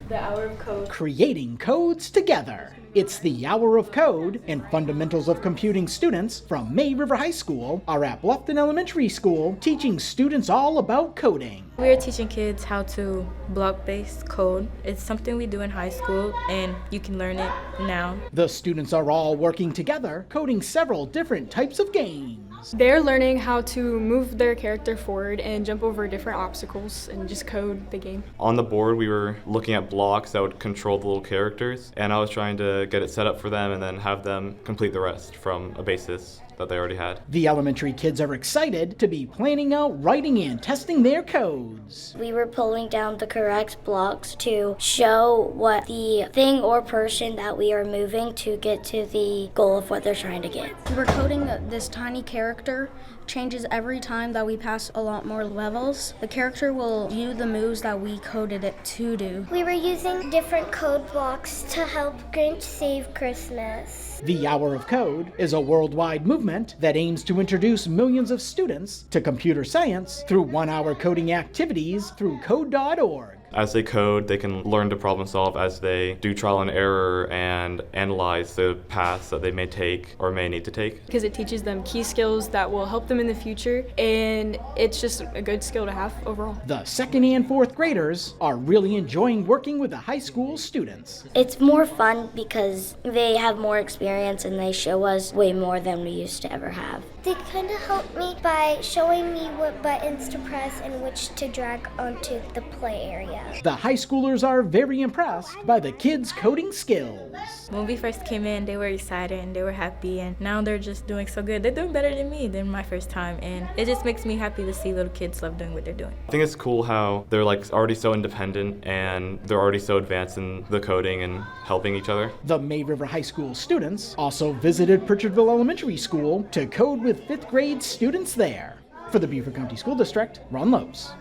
The Hour of Code. Creating codes together. It's the Hour of Code, and Fundamentals of Computing students from May River High School are at Bluffton Elementary School teaching students all about coding. We are teaching kids how to block-based code. It's something we do in high school, and you can learn it now. The students are all working together, coding several different types of games. They're learning how to move their character forward and jump over different obstacles and just code the game. On the board, we were looking at blocks that would control the little characters, and I was trying to get it set up for them and then have them complete the rest from a basis that they already had. The elementary kids are excited to be planning out, writing, and testing their codes. We were pulling down the correct blocks to show what the thing or person that we are moving to get to the goal of what they're trying to get. We're coding this tiny character. Changes every time that we pass a lot more levels. The character will do the moves that we coded it to do. We were using different code blocks to help Grinch save Christmas. The Hour of Code is a worldwide movement that aims to introduce millions of students to computer science through 1-hour coding activities through code.org. As they code, they can learn to problem solve as they do trial and error and analyze the paths that they may take or may need to take. Because it teaches them key skills that will help them in the future, and it's just a good skill to have overall. The 2nd and 4th graders are really enjoying working with the high school students. It's more fun because they have more experience and they show us way more than we used to ever have. They kind of helped me by showing me what buttons to press and which to drag onto the play area. The high schoolers are very impressed by the kids' coding skills. When we first came in, they were excited and they were happy, and now they're just doing so good. They're doing better than me than my first time, and it just makes me happy to see little kids love doing what they're doing. I think it's cool how they're already so independent and they're already so advanced in the coding and helping each other. The May River High School students also visited Pritchardville Elementary School to code with 5th grade students there. For the Beaufort County School District, Ron Lopes.